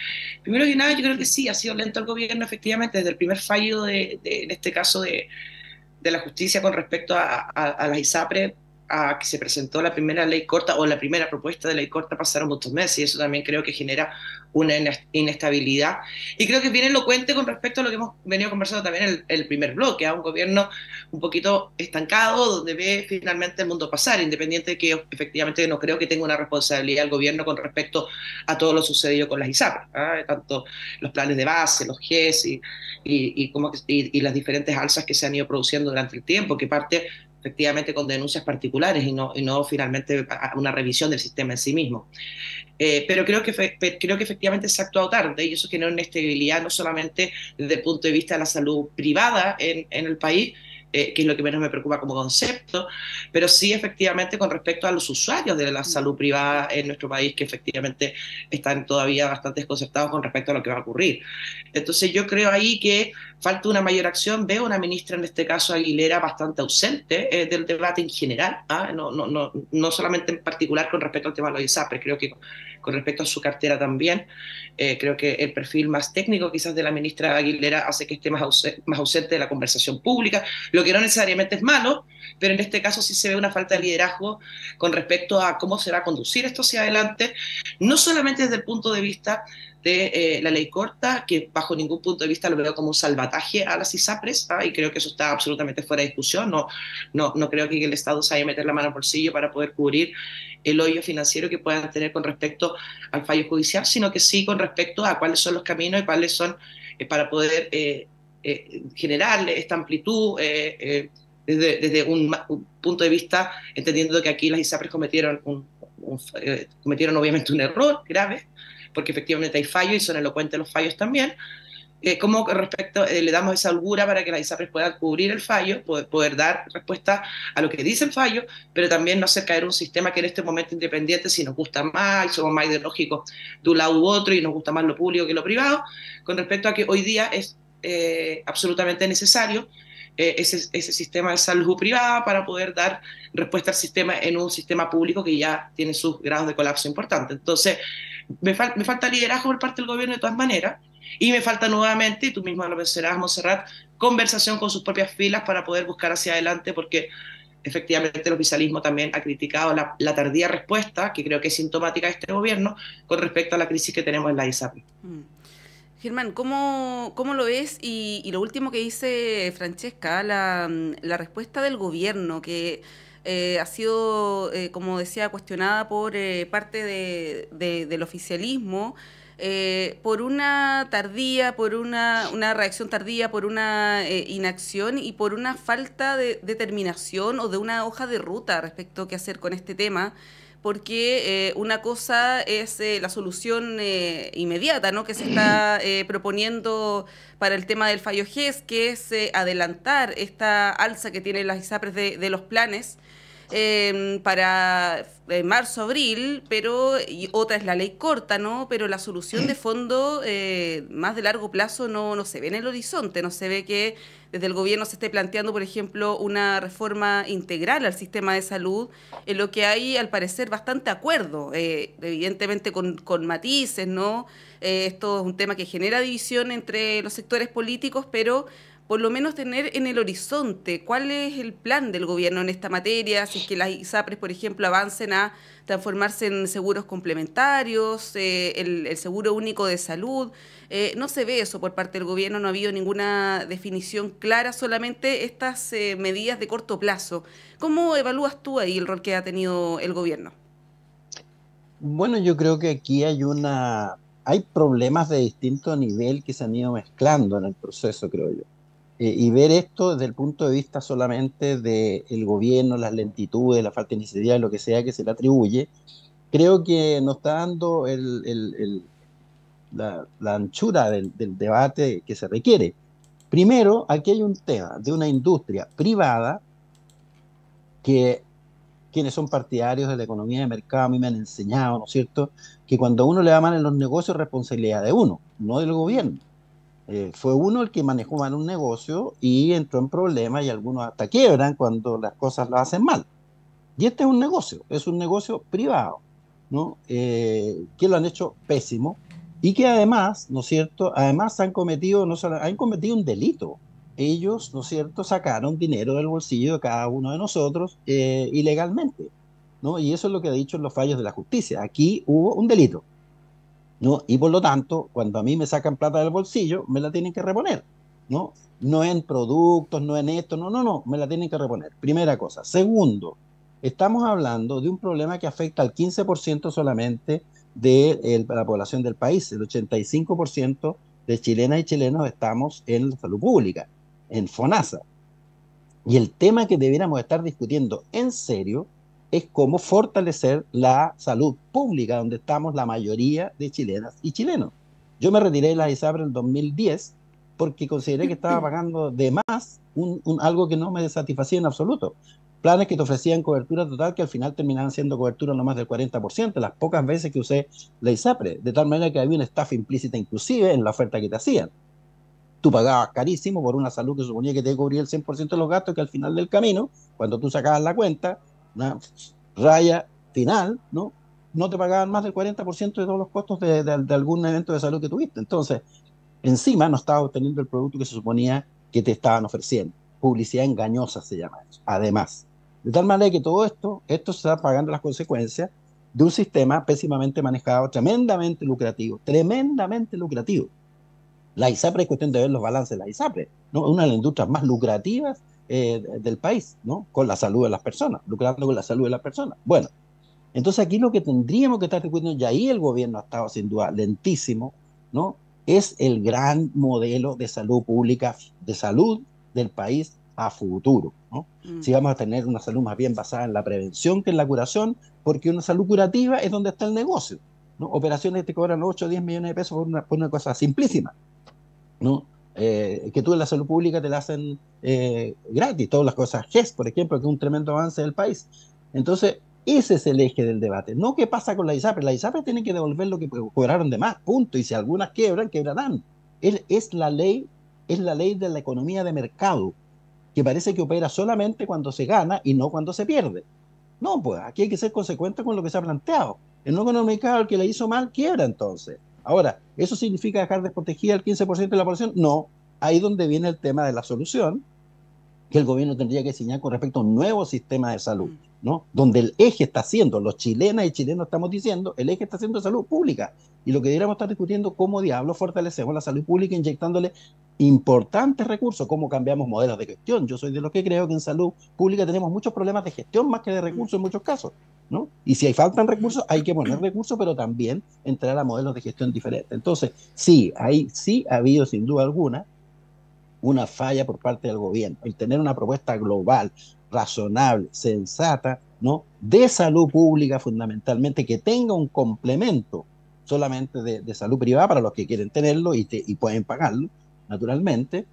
Primero que nada, yo creo que sí, ha sido lento el gobierno, efectivamente, desde el primer fallo, en este caso, de la justicia con respecto a las ISAPRES, a que se presentó la primera ley corta o la primera propuesta de ley corta, pasaron muchos meses, y eso también creo que genera una inestabilidad. Y creo que es bien elocuente con respecto a lo que hemos venido conversando también en el primer bloque, a un gobierno un poquito estancado, donde ve finalmente el mundo pasar, independiente de que efectivamente no creo que tenga una responsabilidad el gobierno con respecto a todo lo sucedido con las ISAPRES, tanto los planes de base, los GES y las diferentes alzas que se han ido produciendo durante el tiempo, que parte efectivamente con denuncias particulares y no finalmente una revisión del sistema en sí mismo. Pero creo que efectivamente se ha actuado tarde, y eso genera una inestabilidad no solamente desde el punto de vista de la salud privada en el país, que es lo que menos me preocupa como concepto, pero sí efectivamente con respecto a los usuarios de la salud privada en nuestro país, que efectivamente están todavía bastante desconcertados con respecto a lo que va a ocurrir. Entonces yo creo ahí que falta una mayor acción. Veo una ministra, en este caso Aguilera, bastante ausente del debate en general, no solamente en particular con respecto al tema de los ISAPRES, creo que con respecto a su cartera también. Creo que el perfil más técnico quizás de la ministra Aguilera hace que esté más ausente de la conversación pública, lo que no necesariamente es malo, pero en este caso sí se ve una falta de liderazgo con respecto a cómo se va a conducir esto hacia adelante, no solamente desde el punto de vista de la ley corta, que bajo ningún punto de vista lo veo como un salvataje a las ISAPRES, y creo que eso está absolutamente fuera de discusión. No creo que el Estado se vaya a meter la mano al bolsillo para poder cubrir el hoyo financiero que puedan tener con respecto al fallo judicial, sino que sí con respecto a cuáles son los caminos y cuáles son para poder generar esta amplitud desde un punto de vista, entendiendo que aquí las ISAPRES cometieron obviamente un error grave, porque efectivamente hay fallos y son elocuentes los fallos también. ¿Cómo respecto le damos esa holgura para que las ISAPRES puedan cubrir el fallo, poder dar respuesta a lo que dice el fallo, pero también no hacer caer un sistema que en este momento independiente, si nos gusta más y somos más ideológicos de un lado u otro y nos gusta más lo público que lo privado, con respecto a que hoy día es absolutamente necesario ese sistema de salud privada para poder dar respuesta al sistema en un sistema público que ya tiene sus grados de colapso importantes. Entonces, me falta liderazgo por parte del gobierno de todas maneras, y me falta nuevamente, y tú misma lo mencionabas, Montserrat, conversación con sus propias filas para poder buscar hacia adelante, porque efectivamente el oficialismo también ha criticado la tardía respuesta, que creo que es sintomática de este gobierno, con respecto a la crisis que tenemos en la ISAPRES. Germán, ¿cómo lo ves? Y lo último que dice Francesca, la respuesta del gobierno, que ha sido, como decía, cuestionada por parte del oficialismo, por una reacción tardía, por una inacción y por una falta de determinación o de una hoja de ruta respecto a qué hacer con este tema, porque una cosa es la solución inmediata, ¿no?, que se está proponiendo para el tema del fallo GES, que es adelantar esta alza que tienen las ISAPRES de los planes para marzo-abril, y otra es la ley corta, ¿no? Pero la solución de fondo más de largo plazo no se ve en el horizonte, no se ve que desde el gobierno se esté planteando, por ejemplo, una reforma integral al sistema de salud, en lo que hay, al parecer, bastante acuerdo, evidentemente con matices, ¿no? Esto es un tema que genera división entre los sectores políticos, pero por lo menos tener en el horizonte cuál es el plan del gobierno en esta materia, si es que las ISAPRES, por ejemplo, avancen a transformarse en seguros complementarios, el seguro único de salud. No se ve eso por parte del gobierno, no ha habido ninguna definición clara, solamente estas medidas de corto plazo. ¿Cómo evalúas tú ahí el rol que ha tenido el gobierno? Bueno, yo creo que aquí hay problemas de distinto nivel que se han ido mezclando en el proceso, creo yo. Y ver esto desde el punto de vista solamente del gobierno, las lentitudes, la falta de iniciativa, lo que sea que se le atribuye, creo que nos está dando la anchura del debate que se requiere. Primero, aquí hay un tema de una industria privada que quienes son partidarios de la economía de mercado a mí me han enseñado, ¿no es cierto?, que cuando a uno le va mal en los negocios es responsabilidad de uno, no del gobierno. Fue uno el que manejó mal un negocio y entró en problemas, y algunos hasta quiebran cuando las cosas lo hacen mal. Y este es un negocio privado, ¿no? Que lo han hecho pésimo y que además, ¿no es cierto?, además han cometido un delito. Ellos, ¿no es cierto?, sacaron dinero del bolsillo de cada uno de nosotros ilegalmente, ¿no? Y eso es lo que ha dicho en los fallos de la justicia. Aquí hubo un delito, ¿no? Y por lo tanto, cuando a mí me sacan plata del bolsillo, me la tienen que reponer, ¿no? No en productos, no en esto, no, me la tienen que reponer. Primera cosa. Segundo, estamos hablando de un problema que afecta al 15% solamente de la población del país. El 85% de chilenas y chilenos estamos en la salud pública, en FONASA. Y el tema que debiéramos estar discutiendo en serio es cómo fortalecer la salud pública, donde estamos la mayoría de chilenas y chilenos. Yo me retiré de la ISAPRES en el 2010 porque consideré que estaba pagando de más algo que no me satisfacía en absoluto. Planes que te ofrecían cobertura total que al final terminaban siendo cobertura no más del 40%, las pocas veces que usé la ISAPRE, de tal manera que había una estafa implícita inclusive en la oferta que te hacían. Tú pagabas carísimo por una salud que suponía que te cubría el 100% de los gastos, que al final del camino, cuando tú sacabas la cuenta, una raya final, no te pagaban más del 40% de todos los costos de algún evento de salud que tuviste. Entonces, encima no estabas obteniendo el producto que se suponía que te estaban ofreciendo. Publicidad engañosa se llama eso, además. De tal manera que todo esto se está pagando las consecuencias de un sistema pésimamente manejado, tremendamente lucrativo. La ISAPRE es cuestión de ver los balances de la ISAPRE, ¿no? Una de las industrias más lucrativas del país, ¿no? Con la salud de las personas, lucrando con la salud de las personas. Bueno, entonces aquí lo que tendríamos que estar discutiendo, y ahí el gobierno ha estado sin duda lentísimo, ¿no? Es el gran modelo de salud pública, de salud del país a futuro, ¿no? Si vamos a tener una salud más bien basada en la prevención que en la curación, porque una salud curativa es donde está el negocio, ¿no? Operaciones que te cobran 8 o 10 millones de pesos por una cosa simplísima, ¿no? Que tú en la salud pública te la hacen gratis, todas las cosas GES, por ejemplo, que es un tremendo avance del país. Entonces, ese es el eje del debate. No qué pasa con la ISAPRE. La ISAPRE tiene que devolver lo que cobraron de más, punto. Y si algunas quebran, quebrarán. Es la ley de la economía de mercado, que parece que opera solamente cuando se gana y no cuando se pierde. No, pues aquí hay que ser consecuente con lo que se ha planteado. El no economizado, el que le hizo mal, quiebra entonces. Ahora, ¿eso significa dejar desprotegida el 15% de la población? No. Ahí donde viene el tema de la solución, que el gobierno tendría que diseñar con respecto a un nuevo sistema de salud, ¿no? Donde el eje está siendo, los chilenas y chilenos estamos diciendo, el eje está siendo salud pública. Y lo que deberíamos estar discutiendo, cómo diablos fortalecemos la salud pública inyectándole importantes recursos, cómo cambiamos modelos de gestión. Yo soy de los que creo que en salud pública tenemos muchos problemas de gestión más que de recursos en muchos casos, ¿no? Y si faltan recursos, hay que poner recursos, pero también entrar a modelos de gestión diferentes. Entonces, sí ha habido sin duda alguna una falla por parte del gobierno, el tener una propuesta global, razonable, sensata, ¿no? De salud pública fundamentalmente, que tenga un complemento solamente de salud privada para los que quieren tenerlo y pueden pagarlo, naturalmente.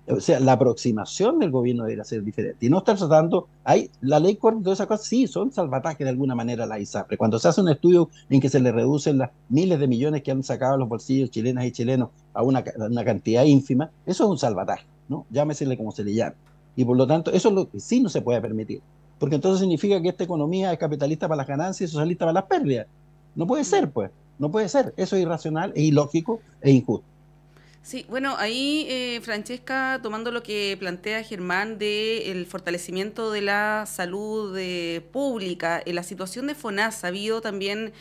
O sea, la aproximación del gobierno debería ser diferente. Y no estar tratando, la ley corta y todas esas cosas, sí, son salvatajes de alguna manera a la ISAPRE. Cuando se hace un estudio en que se le reducen las miles de millones que han sacado los bolsillos chilenas y chilenos a una cantidad ínfima, eso es un salvataje, ¿no? Llámesele como se le llame. Y por lo tanto, eso es lo que sí no se puede permitir. Porque entonces significa que esta economía es capitalista para las ganancias y socialista para las pérdidas. No puede ser, pues. No puede ser. Eso es irracional, es ilógico e injusto. Sí, bueno, ahí, Francesca, tomando lo que plantea Germán del fortalecimiento de la salud pública, en la situación de FONASA ha habido también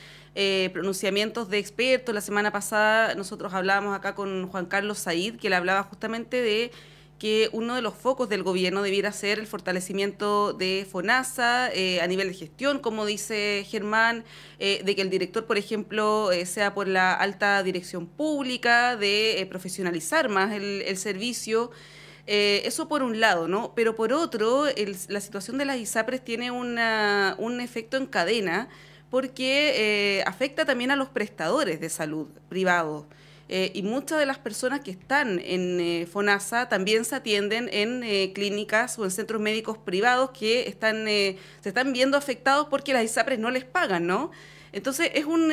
pronunciamientos de expertos. La semana pasada nosotros hablábamos acá con Juan Carlos Said, que le hablaba justamente de que uno de los focos del gobierno debiera ser el fortalecimiento de FONASA a nivel de gestión, como dice Germán, de que el director, por ejemplo, sea por la alta dirección pública, de profesionalizar más el servicio. Eso por un lado, ¿no? Pero por otro, la situación de las ISAPRES tiene un efecto en cadena porque afecta también a los prestadores de salud privados. Y muchas de las personas que están en FONASA también se atienden en clínicas o en centros médicos privados que se están viendo afectados porque las ISAPRES no les pagan, ¿no? Entonces es un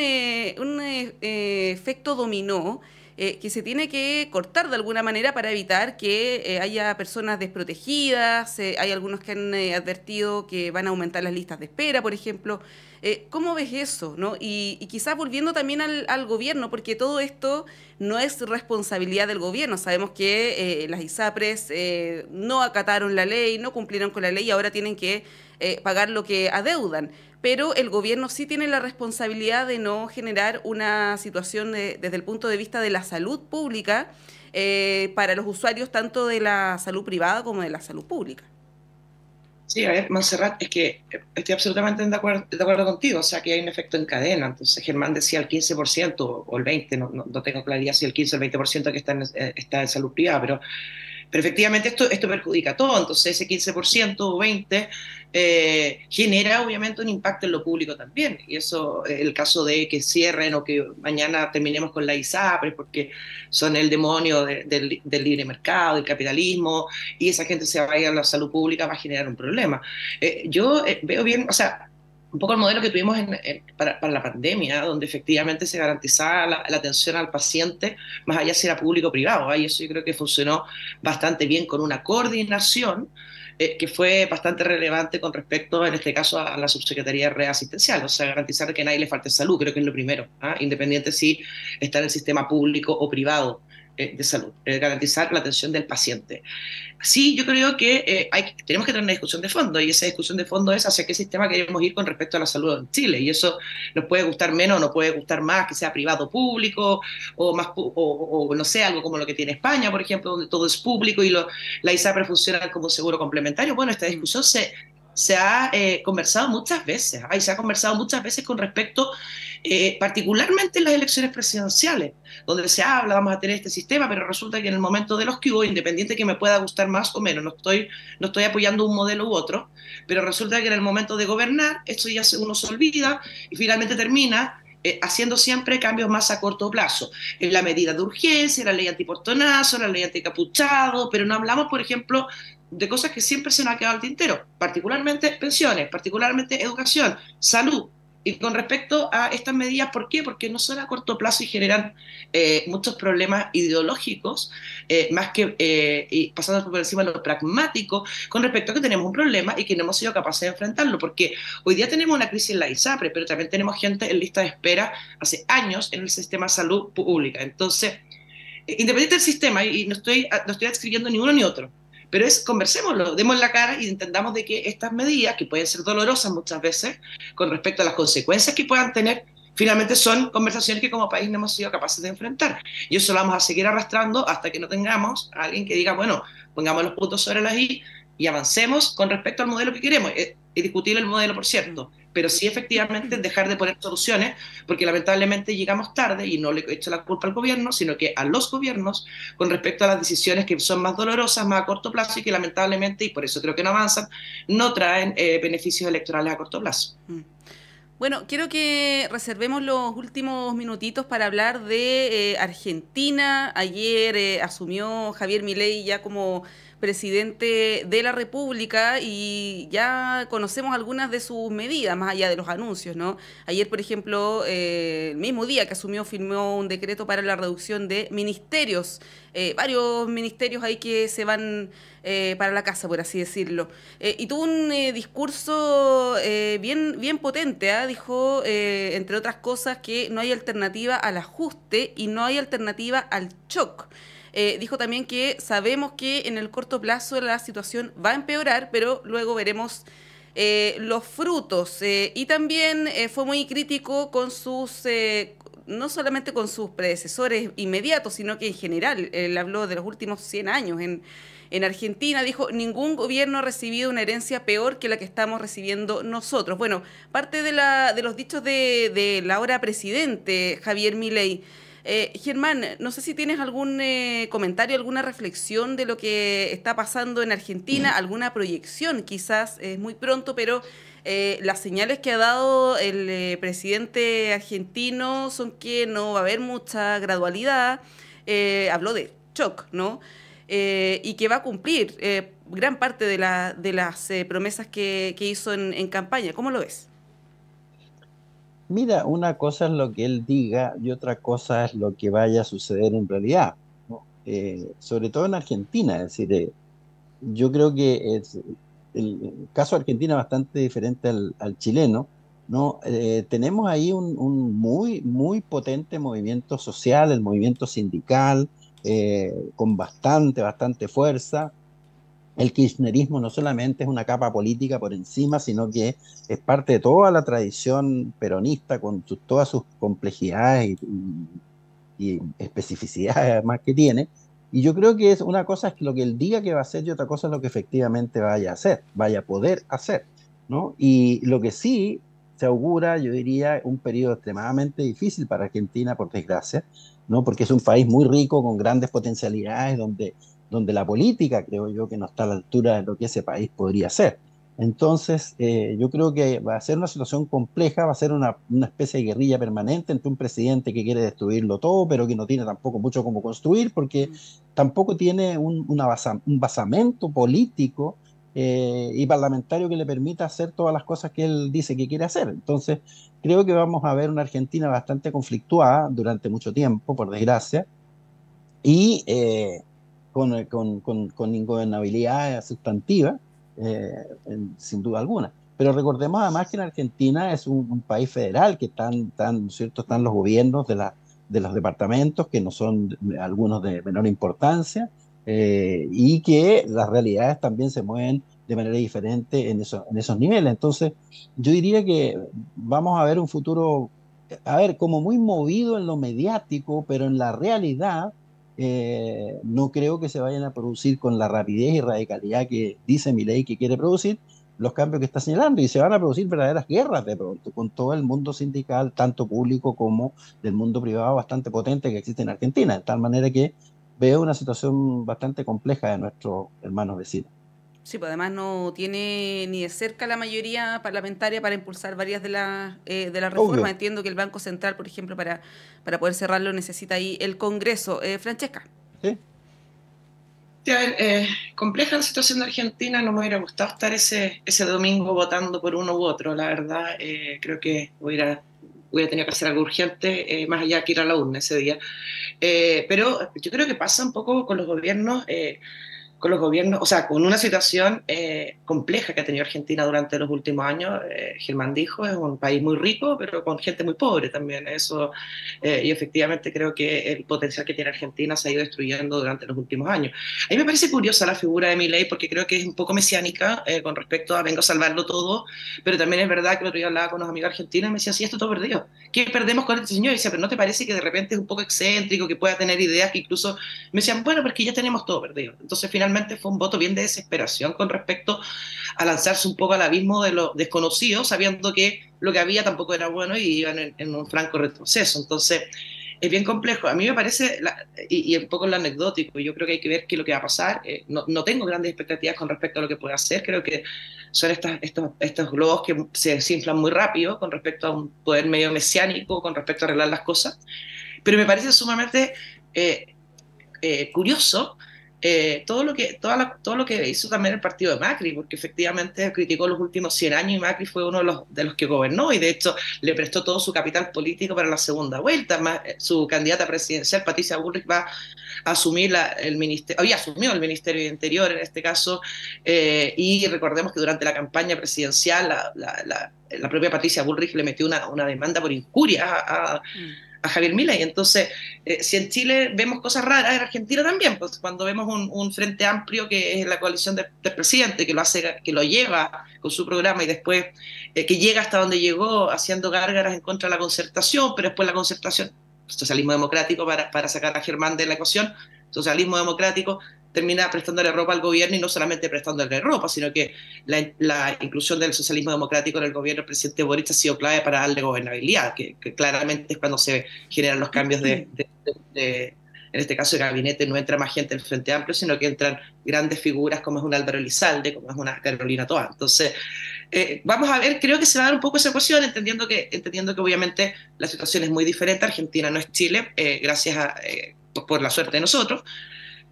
efecto dominó que se tiene que cortar de alguna manera para evitar que haya personas desprotegidas. Hay algunos que han advertido que van a aumentar las listas de espera, por ejemplo. ¿Cómo ves eso, no? Y quizás volviendo también al gobierno, porque todo esto no es responsabilidad del gobierno. Sabemos que las ISAPRES no acataron la ley, no cumplieron con la ley y ahora tienen que pagar lo que adeudan. Pero el gobierno sí tiene la responsabilidad de no generar una situación desde el punto de vista de la salud pública para los usuarios tanto de la salud privada como de la salud pública. Sí, a ver, Montserrat, es que estoy absolutamente de acuerdo contigo, o sea, que hay un efecto en cadena. Entonces, Germán decía el 15% o el 20%, no tengo claridad si el 15 o el 20% que está en salud privada, Pero efectivamente esto perjudica a todo, entonces ese 15% o 20% genera obviamente un impacto en lo público también, y eso, el caso de que cierren o que mañana terminemos con la ISAPRES porque son el demonio del libre mercado, del capitalismo, y esa gente se vaya a la salud pública, va a generar un problema. Yo veo bien, o sea, un poco el modelo que tuvimos para la pandemia, donde efectivamente se garantizaba la atención al paciente, más allá si era público o privado, y eso yo creo que funcionó bastante bien con una coordinación que fue bastante relevante con respecto, en este caso, a la subsecretaría de red asistencial, o sea, garantizar que a nadie le falte salud, creo que es lo primero, independiente si está en el sistema público o privado de salud, garantizar la atención del paciente. Sí, yo creo que tenemos que tener una discusión de fondo, y esa discusión de fondo es hacia qué sistema queremos ir con respecto a la salud en Chile, y eso nos puede gustar menos, nos puede gustar más, que sea privado o público, o, más, o no sé, algo como lo que tiene España, por ejemplo, donde todo es público y la ISAPRE funciona como seguro complementario. Bueno, esta discusión se ha conversado muchas veces, y se ha conversado muchas veces con respecto, particularmente en las elecciones presidenciales, donde se habla, vamos a tener este sistema, pero resulta que en el momento de los que hubo, independiente que me pueda gustar más o menos, no estoy apoyando un modelo u otro, pero resulta que en el momento de gobernar, esto ya uno se olvida y finalmente termina haciendo siempre cambios más a corto plazo. En la medida de urgencia, la ley antiportonazo, la ley anticapuchado, pero no hablamos, por ejemplo, de cosas que siempre se nos ha quedado al tintero, particularmente pensiones, particularmente educación, salud. Y con respecto a estas medidas, ¿por qué? Porque no son a corto plazo y generan muchos problemas ideológicos, más que y pasando por encima de lo pragmático, con respecto a que tenemos un problema y que no hemos sido capaces de enfrentarlo, porque hoy día tenemos una crisis en la ISAPRE, pero también tenemos gente en lista de espera hace años en el sistema de salud pública. Entonces, independiente del sistema, y no estoy adscribiendo ni uno ni otro, pero conversémoslo, demos la cara y entendamos de que estas medidas, que pueden ser dolorosas muchas veces, con respecto a las consecuencias que puedan tener, finalmente son conversaciones que como país no hemos sido capaces de enfrentar. Y eso lo vamos a seguir arrastrando hasta que no tengamos a alguien que diga, bueno, pongamos los puntos sobre las i y avancemos con respecto al modelo que queremos. Es discutible el modelo, por cierto, pero sí efectivamente dejar de poner soluciones, porque lamentablemente llegamos tarde, y no le echo la culpa al gobierno, sino que a los gobiernos, con respecto a las decisiones que son más dolorosas, más a corto plazo, y que lamentablemente, y por eso creo que no avanzan, no traen beneficios electorales a corto plazo. Bueno, quiero que reservemos los últimos minutitos para hablar de Argentina. Ayer asumió Javier Milei ya como presidente de la República y ya conocemos algunas de sus medidas, más allá de los anuncios, ¿no? Ayer, por ejemplo, el mismo día que asumió, firmó un decreto para la reducción de ministerios, varios ministerios ahí que se van para la casa, por así decirlo. Y tuvo un discurso bien potente, ¿eh? Dijo, entre otras cosas, que no hay alternativa al ajuste y no hay alternativa al shock. Dijo también que sabemos que en el corto plazo la situación va a empeorar, pero luego veremos los frutos. Y también fue muy crítico con sus, no solamente con sus predecesores inmediatos, sino que en general. Él habló de los últimos 100 años en Argentina. Dijo, ningún gobierno ha recibido una herencia peor que la que estamos recibiendo nosotros. Bueno, parte de los dichos de la ahora presidente Javier Milei. Germán, no sé si tienes algún comentario, alguna reflexión de lo que está pasando en Argentina, alguna proyección, quizás es muy pronto, pero las señales que ha dado el presidente argentino son que no va a haber mucha gradualidad, habló de shock, ¿no? Y que va a cumplir gran parte de las promesas que hizo en campaña. ¿Cómo lo ves? Mira, una cosa es lo que él diga y otra cosa es lo que vaya a suceder en realidad, ¿no? Sobre todo en Argentina, es decir, yo creo que el caso de Argentina es bastante diferente al chileno, ¿no? Tenemos ahí un muy potente movimiento social, el movimiento sindical, con bastante fuerza. El kirchnerismo no solamente es una capa política por encima, sino que es parte de toda la tradición peronista con todas sus complejidades y especificidades además que tiene. Y yo creo que es una cosa es lo que él diga que va a hacer y otra cosa es lo que efectivamente vaya a hacer, vaya a poder hacer, ¿no? Y lo que sí se augura, yo diría, un periodo extremadamente difícil para Argentina, por desgracia, ¿no? Porque es un país muy rico, con grandes potencialidades, donde donde la política, creo yo, que no está a la altura de lo que ese país podría ser. Entonces, yo creo que va a ser una situación compleja, va a ser una especie de guerrilla permanente entre un presidente que quiere destruirlo todo, pero que no tiene tampoco mucho cómo construir, porque tampoco tiene un basamento político y parlamentario que le permita hacer todas las cosas que él dice que quiere hacer. Entonces, creo que vamos a ver una Argentina bastante conflictuada durante mucho tiempo, por desgracia, y con ingobernabilidad sustantiva, sin duda alguna. Pero recordemos además que en Argentina es un país federal, que ¿cierto? Están los gobiernos de los departamentos, que no son algunos de menor importancia, y que las realidades también se mueven de manera diferente en esos niveles. Entonces, yo diría que vamos a ver un futuro, a ver, como muy movido en lo mediático, pero en la realidad no creo que se vayan a producir con la rapidez y radicalidad que dice Milei que quiere producir los cambios que está señalando, y se van a producir verdaderas guerras de pronto, con todo el mundo sindical, tanto público como del mundo privado, bastante potente que existe en Argentina, de tal manera que veo una situación bastante compleja de nuestros hermanos vecinos. Sí, pues además no tiene ni de cerca la mayoría parlamentaria para impulsar varias de las reformas. Obvio. Entiendo que el Banco Central, por ejemplo, para poder cerrarlo necesita ahí el Congreso. Francesca. ¿Sí? Sí, a ver, compleja la situación de Argentina, no me hubiera gustado estar ese domingo votando por uno u otro, la verdad. Creo que hubiera tenido que hacer algo urgente, más allá que ir a la urna ese día. Pero yo creo que pasa un poco con los gobiernos, o sea, con una situación compleja que ha tenido Argentina durante los últimos años. Germán dijo, es un país muy rico, pero con gente muy pobre también. Eso, y efectivamente creo que el potencial que tiene Argentina se ha ido destruyendo durante los últimos años. A mí me parece curiosa la figura de Milei, porque creo que es un poco mesiánica con respecto a vengo a salvarlo todo, pero también es verdad que el otro día hablaba con unos amigos argentinos y me decían, sí, esto todo perdido. ¿Qué perdemos con este señor? Y decía, pero ¿no te parece que de repente es un poco excéntrico, que pueda tener ideas que incluso... Me decían, bueno, porque ya tenemos todo perdido. Entonces, finalmente fue un voto bien de desesperación con respecto a lanzarse un poco al abismo de lo desconocido, sabiendo que lo que había tampoco era bueno y iban en un franco retroceso. Entonces, es bien complejo. A mí me parece, y un poco lo anecdótico, yo creo que hay que ver qué es lo que va a pasar. No tengo grandes expectativas con respecto a lo que puede hacer. Creo que son estos globos que se desinflan muy rápido con respecto a un poder medio mesiánico, con respecto a arreglar las cosas. Pero me parece sumamente curioso todo lo que hizo también el partido de Macri, porque efectivamente criticó los últimos 100 años y Macri fue uno de los que gobernó y de hecho le prestó todo su capital político para la segunda vuelta. Su candidata presidencial, Patricia Bullrich, va a asumir había asumido el Ministerio de Interior en este caso, y recordemos que durante la campaña presidencial la propia Patricia Bullrich le metió una demanda por injuria a Javier Milei. Entonces, si en Chile vemos cosas raras, en Argentina también, pues cuando vemos un frente amplio que es la coalición del presidente, que lo lleva con su programa y después que llega hasta donde llegó haciendo gárgaras en contra de la concertación, pero después la concertación, socialismo democrático para sacar a Germán de la ecuación, socialismo democrático termina prestándole ropa al gobierno y no solamente prestándole ropa, sino que la inclusión del socialismo democrático en el gobierno del presidente Boric ha sido clave para darle gobernabilidad, que claramente es cuando se generan los cambios en este caso de gabinete. No entra más gente del Frente Amplio, sino que entran grandes figuras como es un Álvaro Elizalde, como es una Carolina Toa. Entonces, vamos a ver, creo que se va a dar un poco esa ecuación, entendiendo que obviamente la situación es muy diferente. Argentina no es Chile, gracias por la suerte de nosotros.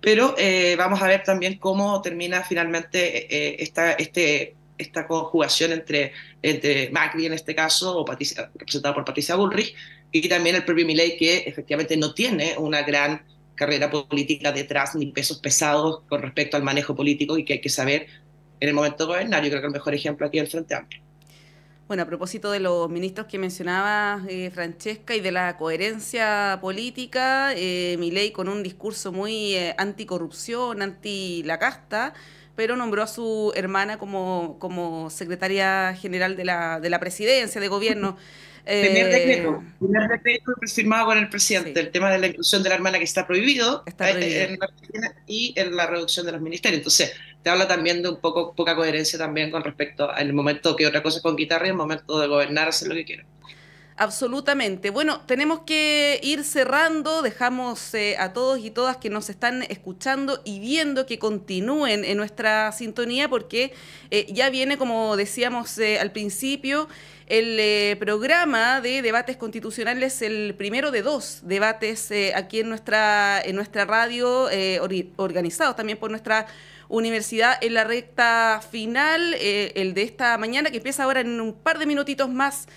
Pero vamos a ver también cómo termina finalmente esta conjugación entre Macri en este caso, representado por Patricia Bullrich, y también el propio Milei, que efectivamente no tiene una gran carrera política detrás ni pesos pesados con respecto al manejo político, y que hay que saber en el momento de gobernar. Yo creo que el mejor ejemplo aquí es el Frente Amplio. Bueno, a propósito de los ministros que mencionaba Francesca y de la coherencia política, Milei con un discurso muy anticorrupción, anti-la casta, pero nombró a su hermana como secretaria general de la presidencia, de gobierno. Primer decreto firmado con el presidente, sí. El tema de la inclusión de la hermana, que está prohibido. En la Argentina, y en la reducción de los ministerios. Entonces, te habla también de un poco poca coherencia también con respecto al momento que otra cosa es con guitarra y el momento de gobernar, hacer lo que quieran. Absolutamente. Bueno, tenemos que ir cerrando. Dejamos a todos y todas que nos están escuchando y viendo que continúen en nuestra sintonía, porque ya viene, como decíamos al principio, el programa de debates constitucionales, el primero de 2 debates aquí en nuestra radio, organizados también por nuestra universidad, en la recta final, el de esta mañana, que empieza ahora en un par de minutitos más,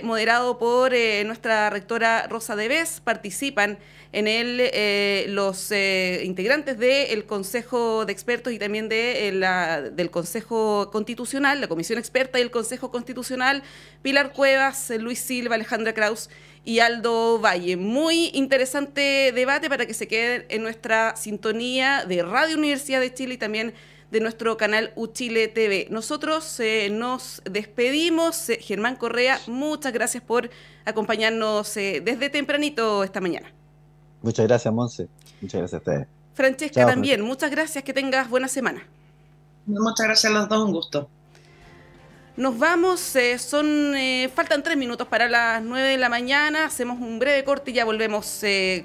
moderado por nuestra rectora Rosa Debes. Participan en él los integrantes del Consejo de Expertos y también del Consejo Constitucional, la Comisión Experta y el Consejo Constitucional, Pilar Cuevas, Luis Silva, Alejandra Kraus y Aldo Valle. Muy interesante debate para que se queden en nuestra sintonía de Radio Universidad de Chile y también de nuestro canal Uchile TV. Nosotros nos despedimos. Germán Correa, muchas gracias por acompañarnos desde tempranito esta mañana. Muchas gracias, Monse. Muchas gracias a ustedes. Francesca, también, muchas gracias, que tengas buena semana. Muchas gracias a los dos, un gusto. Nos vamos, faltan 3 minutos para las 9 de la mañana, hacemos un breve corte y ya volvemos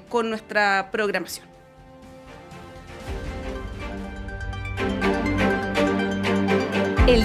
con nuestra programación.